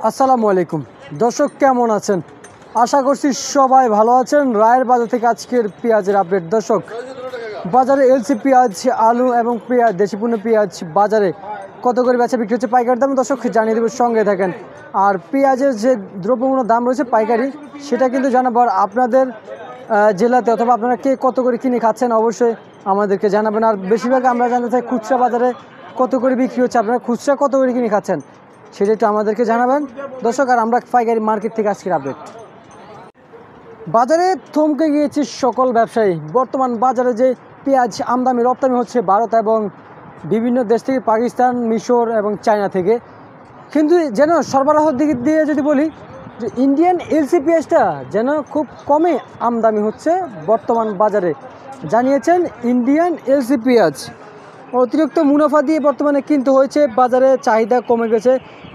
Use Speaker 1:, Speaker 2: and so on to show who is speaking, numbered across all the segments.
Speaker 1: আসসালামু আলাইকুম দর্শক, কেমন আছেন? আশা করছি সবাই ভালো আছেন। রায়ের বাজার থেকে আজকের পেঁয়াজের আপডেট। দর্শক, বাজারে এলসি পেঁয়াজ, আলু এবং পেঁয়াজ, দেশি পণ্য পেঁয়াজ বাজারে কত করে বেচা বিক্রি হচ্ছে পাইকারি দাম দর্শক জানিয়ে দেবো, সঙ্গে থাকেন। আর পেঁয়াজের যে দ্রব্যমূল্য দাম রয়েছে পাইকারি, সেটা কিন্তু জানাবার আপনাদের জেলাতে অথবা আপনারা কে কত করে কিনে খাচ্ছেন অবশ্যই আমাদেরকে জানাবেন। আর বেশিরভাগ আমরা জানতে চাই খুচরা বাজারে কত করে বিক্রি হচ্ছে, আপনারা খুচরা কত করে কিনে খাচ্ছেন সেটা একটু আমাদেরকে জানাবেন দর্শক। আর আমরা পাইকারি মার্কেট থেকে আজকের আপডেট। বাজারে থমকে গিয়েছে সকল ব্যবসায়ী। বর্তমান বাজারে যে পেঁয়াজ আমদানি রপ্তানি হচ্ছে ভারত এবং বিভিন্ন দেশ থেকে, পাকিস্তান, মিশর এবং চায়না থেকে, কিন্তু যেন সরবরাহের দিক দিয়ে যদি বলি যে ইন্ডিয়ান এলসি পেঁয়াজটা যেন খুব কমে আমদানি হচ্ছে বর্তমান বাজারে, জানিয়েছেন ইন্ডিয়ান এলসি পেঁয়াজ। অতিরিক্ত মুনাফা দিয়ে বর্তমানে কিনতে হয়েছে, বাজারে চাহিদা কমে গেছে।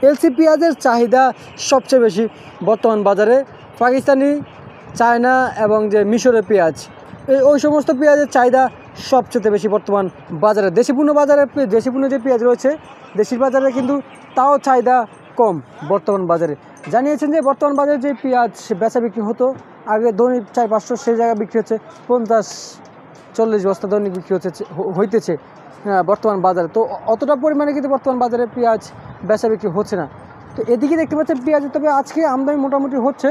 Speaker 1: এলসি পেঁয়াজের চাহিদা সবচেয়ে বেশি বর্তমান বাজারে। পাকিস্তানি, চায়না এবং যে মিশরের পেঁয়াজ, ওই সমস্ত পেঁয়াজের চাহিদা সবচেয়ে বেশি বর্তমান বাজারে। দেশি পণ্য যে পেঁয়াজ রয়েছে দেশির বাজারে কিন্তু তাও চাহিদা কম বর্তমান বাজারে। জানিয়েছেন যে বর্তমান বাজারে যে পেঁয়াজ বেচা বিক্রি হতো আগে দৈনিক 400-500, সেই জায়গায় বিক্রি হচ্ছে 50-40 বস্তা দৈনিক বিক্রি হইতেছে বর্তমান বাজারে। তো অতটা পরিমাণে কিন্তু বর্তমান বাজারে পেঁয়াজ বেচা বিক্রি হচ্ছে না। তো এদিকে দেখতে পাচ্ছেন পেঁয়াজের, তবে আজকে আমদানি মোটামুটি হচ্ছে।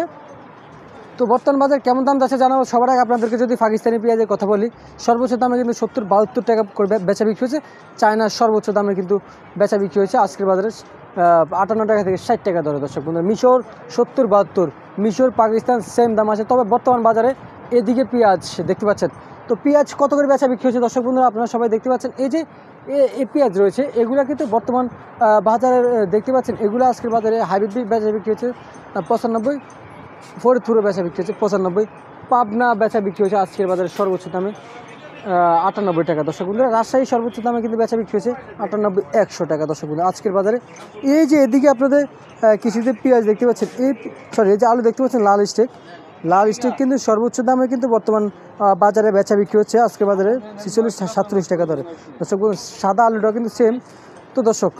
Speaker 1: তো বর্তমান বাজার কেমন দাম যাচ্ছে জানাবো। সবার আগে আপনাদেরকে যদি পাকিস্তানি পেঁয়াজের কথা বলি, সর্বোচ্চ দামে কিন্তু 70-72 টাকা করে বেচা বিক্রি হয়েছে। চায়নার সর্বোচ্চ দামে কিন্তু বেচা বিক্রি হয়েছে আজকের বাজারে 58 টাকা থেকে 60 টাকা দরে। দর্শক বন্ধুরা, মিশর 70-72, মিশর, পাকিস্তান সেম দাম আছে। তবে বর্তমান বাজারে এদিকে পেঁয়াজ দেখতে পাচ্ছেন। তো পেঁয়াজ কত করে বেচা বিক্রি হচ্ছে দর্শক বন্ধুরা আপনারা সবাই দেখতে পাচ্ছেন। এই যে পেঁয়াজ রয়েছে এগুলো কিন্তু বর্তমান বাজারে দেখতে পাচ্ছেন, এগুলো আজকের বাজারে হাইব্রিড বেচা বিক্রি হচ্ছে 95, ফরিদপুরে বেচা বিক্রি হচ্ছে 95, পাবনা বেচা বিক্রি হচ্ছে আজকের বাজারে সর্বোচ্চ দামে 98 টাকা। দর্শক বন্ধুরা, রাজশাহী সর্বোচ্চ দামে কিন্তু বেচা বিক্রি হচ্ছে 98-100 টাকা দর্শক বন্ধুরা আজকের বাজারে। এই যে এদিকে আপনাদের কিছুতে পেঁয়াজ দেখতে পাচ্ছেন, এই যে আলু দেখতে পাচ্ছেন লাল স্টেক কিন্তু সর্বোচ্চ দামে কিন্তু বর্তমান বাজারে বেচা বিক্রি হচ্ছে আজকের বাজারে 46-47 টাকা দরে। দর্শক সাদা আলুটাও কিন্তু সেম। তো দর্শক,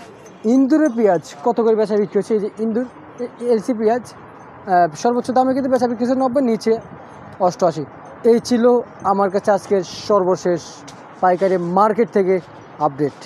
Speaker 1: ইন্দুরের পেঁয়াজ কত করে বেচা বিক্রি হচ্ছে? এই যে ইন্দুর এলসি পেঁয়াজ সর্বোচ্চ দামে কিন্তু বেচা বিক্রি হচ্ছে 90, নিচে 88। এই ছিল আমার কাছে আজকের সর্বশেষ পাইকারি মার্কেট থেকে আপডেট।